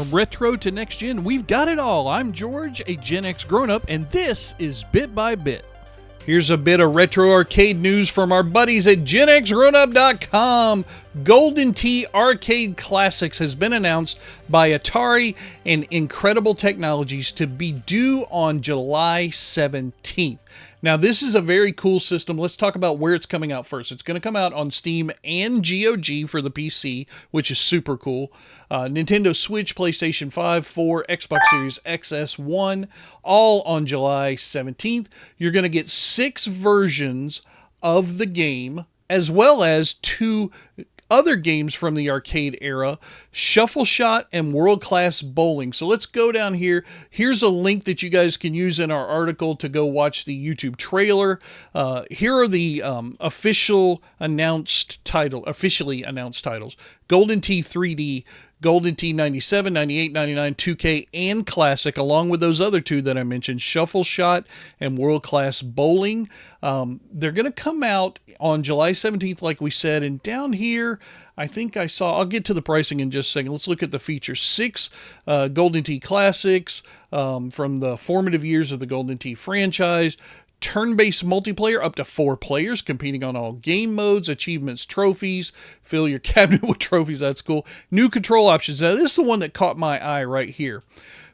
From retro to next gen, we've got it all. I'm George, a Gen X grown-up, and this is Bit by Bit. Here's a bit of retro arcade news from our buddies at GenXGrownUp.com. Golden Tee Arcade Classics has been announced by Atari and Incredible Technologies to be due on July 17th. Now, this is a very cool system. Let's talk about where it's coming out first. It's going to come out on Steam and GOG for the PC, which is super cool. Nintendo Switch, PlayStation 5, 4, Xbox Series XS, 1, all on July 17th. You're going to get 6 versions of the game, as well as 2 other games from the arcade era, Shuffle Shot and World Class Bowling. So let's go down here. Here's a link that you guys can use in our article to go watch the YouTube trailer. Here are the officially announced titles. Golden Tee 3D, Golden Tee 97, 98, 99, 2K, and Classic, along with those other 2 that I mentioned, Shuffle Shot and World Class Bowling. They're going to come out on July 17th, like we said, and down here, I think I saw, I'll get to the pricing in just a second. Let's look at the features. 6 Golden Tee Classics from the formative years of the Golden Tee franchise. Turn-based multiplayer, up to 4 players, competing on all game modes, achievements, trophies. Fill your cabinet with trophies, that's cool. New control options. Now, this is the one that caught my eye right here.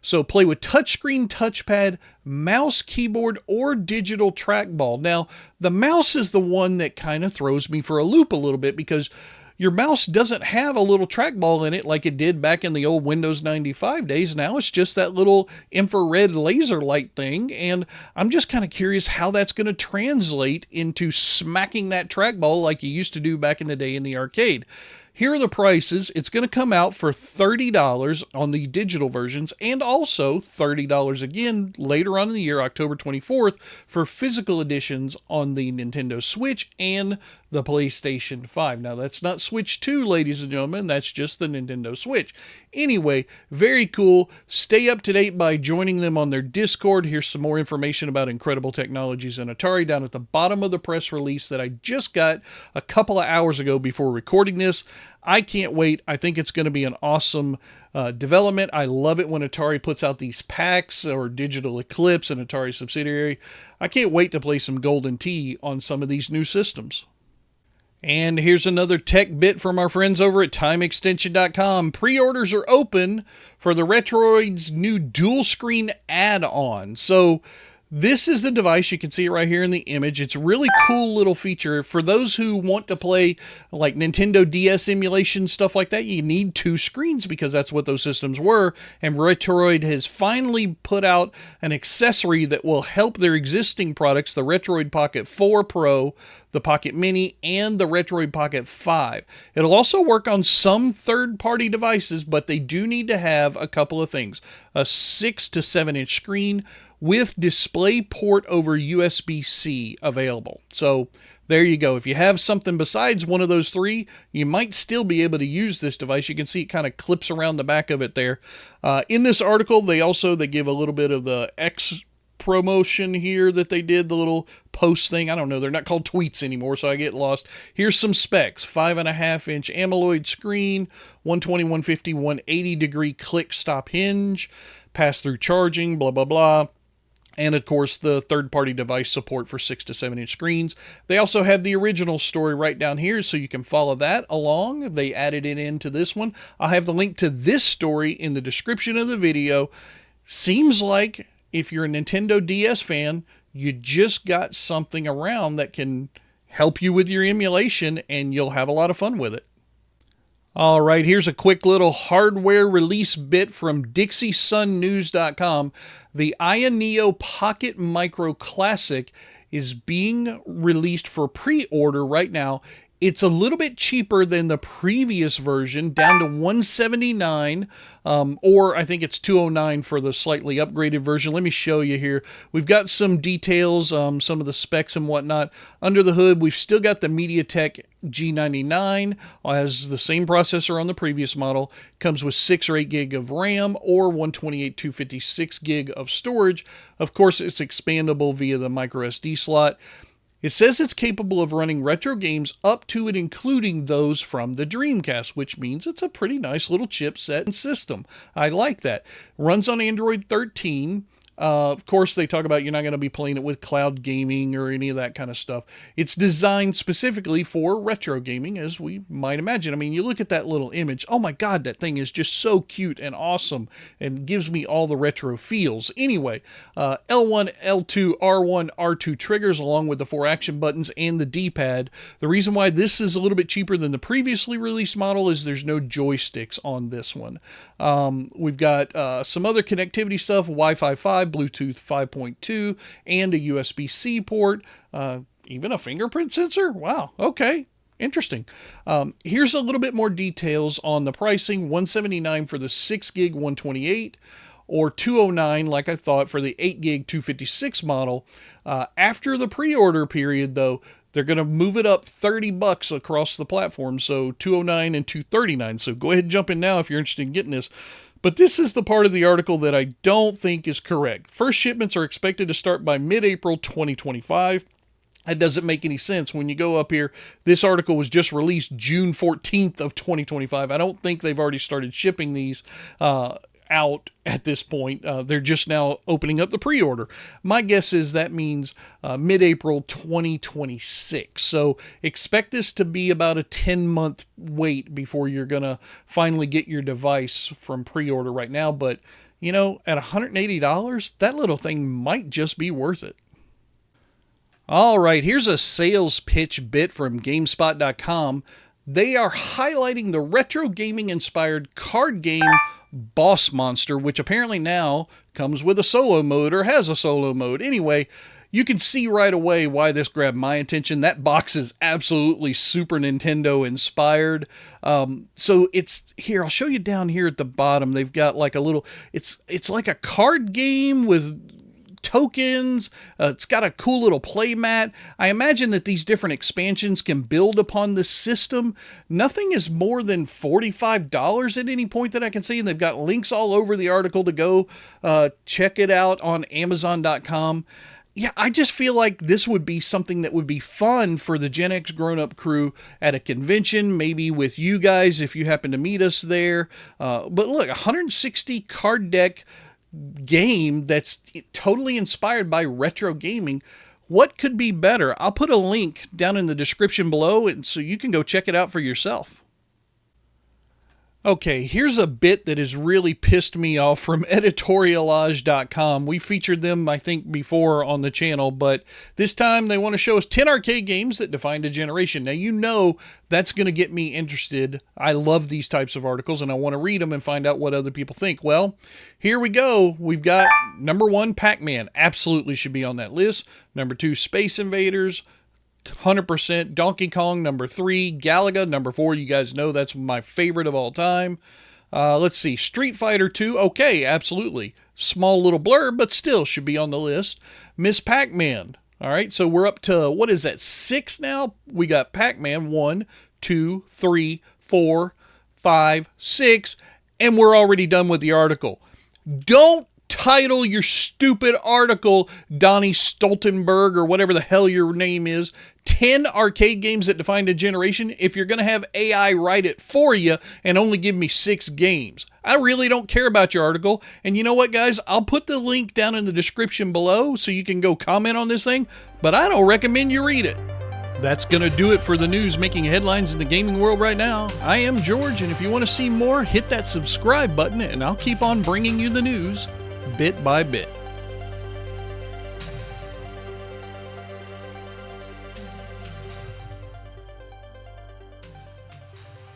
So, play with touchscreen, touchpad, mouse, keyboard, or digital trackball. Now, the mouse is the one that kind of throws me for a loop a little bit, because your mouse doesn't have a little trackball in it like it did back in the old Windows 95 days. Now it's just that little infrared laser light thing, and I'm just kind of curious how that's going to translate into smacking that trackball like you used to do back in the day in the arcade. Here are the prices. It's going to come out for $30 on the digital versions, and also $30 again later on in the year, October 24th, for physical editions on the Nintendo Switch and the PlayStation 5. Now, that's not Switch 2, ladies and gentlemen. That's just the Nintendo Switch. Anyway, very cool. Stay up to date by joining them on their Discord. Here's some more information about Incredible Technologies and Atari down at the bottom of the press release that I just got a couple of hours ago before recording this. I can't wait. I think it's going to be an awesome development. I love it when Atari puts out these packs, or Digital Eclipse, an Atari subsidiary. I can't wait to play some Golden Tee on some of these new systems. And here's another tech bit from our friends over at TimeExtension.com. Pre-orders are open for the Retroid's new dual screen add-on. So this is the device. You can see it right here in the image. It's a really cool little feature. For those who want to play like Nintendo DS emulation, stuff like that, you need 2 screens because that's what those systems were. And Retroid has finally put out an accessory that will help their existing products, the Retroid Pocket 4 Pro, the Pocket Mini, and the Retroid Pocket 5. It'll also work on some third-party devices, but they do need to have a couple of things. A 6 to 7 inch screen with display port over USB-C available. So there you go. If you have something besides one of those 3, you might still be able to use this device. You can see it kind of clips around the back of it there. In this article, they give a little bit of the X promotion here that they did, the little post thing. I don't know. They're not called tweets anymore, so I get lost. Here's some specs. 5.5 inch AMOLED screen, 120, 150, 180 degree click stop hinge, pass-through charging, blah, blah, blah. And, of course, the third-party device support for 6 to 7 inch screens. They also have the original story right down here, so you can follow that along. They added it into this one. I'll have the link to this story in the description of the video. Seems like if you're a Nintendo DS fan, you just got something around that can help you with your emulation, and you'll have a lot of fun with it. All right, here's a quick little hardware release bit from DixieSunNews.com. The AYANEO Pocket Micro Classic is being released for pre-order right now. It's a little bit cheaper than the previous version, down to $179, or I think it's $209 for the slightly upgraded version. Let me show you here. We've got some details, some of the specs and whatnot. Under the hood, we've still got the MediaTek G99, has the same processor on the previous model, comes with 6 or 8 gig of RAM, or 128, 256 gig of storage. Of course, it's expandable via the micro SD slot. It says it's capable of running retro games up to and including those from the Dreamcast, which means it's a pretty nice little chipset and system. I like that. Runs on Android 13. Of course, they talk about you're not going to be playing it with cloud gaming or any of that kind of stuff. It's designed specifically for retro gaming, as we might imagine. I mean, you look at that little image. Oh my God, that thing is just so cute and awesome and gives me all the retro feels. Anyway, L1, L2, R1, R2 triggers along with the 4 action buttons and the D-pad. The reason why this is a little bit cheaper than the previously released model is there's no joysticks on this one. We've got some other connectivity stuff, Wi-Fi 5, Bluetooth 5.2, and a USB-C port, even a fingerprint sensor. Wow, okay, interesting. Here's a little bit more details on the pricing. $179 for the 6 gig 128, or $209 like I thought for the 8 gig 256 model. After the pre-order period though, they're going to move it up $30 across the platform, so $209 and $239. So go ahead and jump in now if you're interested in getting this. But this is the part of the article that I don't think is correct. First shipments are expected to start by mid-April 2025. That doesn't make any sense. When you go up here, this article was just released June 14th of 2025. I don't think they've already started shipping these out at this point. They're just now opening up the pre-order. My guess is that means mid-April 2026. So expect this to be about a 10-month wait before you're going to finally get your device from pre-order right now. But, you know, at $180, that little thing might just be worth it. All right, here's a sales pitch bit from GameSpot.com. They are highlighting the retro gaming inspired card game Boss Monster, which apparently now comes with a solo mode or has a solo mode. Anyway, you can see right away why this grabbed my attention. That box is absolutely Super Nintendo inspired. So it's here. I'll show you down here at the bottom. They've got like a little, it's like a card game with tokens. It's got a cool little play mat. I imagine that these different expansions can build upon this system. Nothing is more than $45 at any point that I can see, and they've got links all over the article to go check it out on Amazon.com. Yeah, I just feel like this would be something that would be fun for the Gen X grown-up crew at a convention, maybe with you guys if you happen to meet us there. But look, 160 card deck game that's totally inspired by retro gaming. What could be better? I'll put a link down in the description below, and so you can go check it out for yourself. Okay, here's a bit that has really pissed me off from editorialage.com. We featured them, I think, before on the channel, but this time they want to show us 10 arcade games that defined a generation. Now, you know that's going to get me interested. I love these types of articles, and I want to read them and find out what other people think. Well, here we go. We've got number 1, Pac-Man. Absolutely should be on that list. Number 2, Space Invaders. 100%. Donkey Kong, number 3. Galaga, number 4. You guys know that's my favorite of all time. Let's see. Street Fighter 2. Okay, absolutely. Small little blurb, but still should be on the list. Miss Pac-Man. All right, so we're up to, what is that, 6 now? We got Pac-Man 1, 2, 3, 4, 5, 6, and we're already done with the article. Don't title your stupid article, Donnie Stoltenberg, or whatever the hell your name is, 10 arcade games that defined a generation, if you're going to have AI write it for you and only give me 6 games. I really don't care about your article. And you know what, guys? I'll put the link down in the description below so you can go comment on this thing, but I don't recommend you read it. That's going to do it for the news making headlines in the gaming world right now. I am George, and if you want to see more, hit that subscribe button, and I'll keep on bringing you the news bit by bit.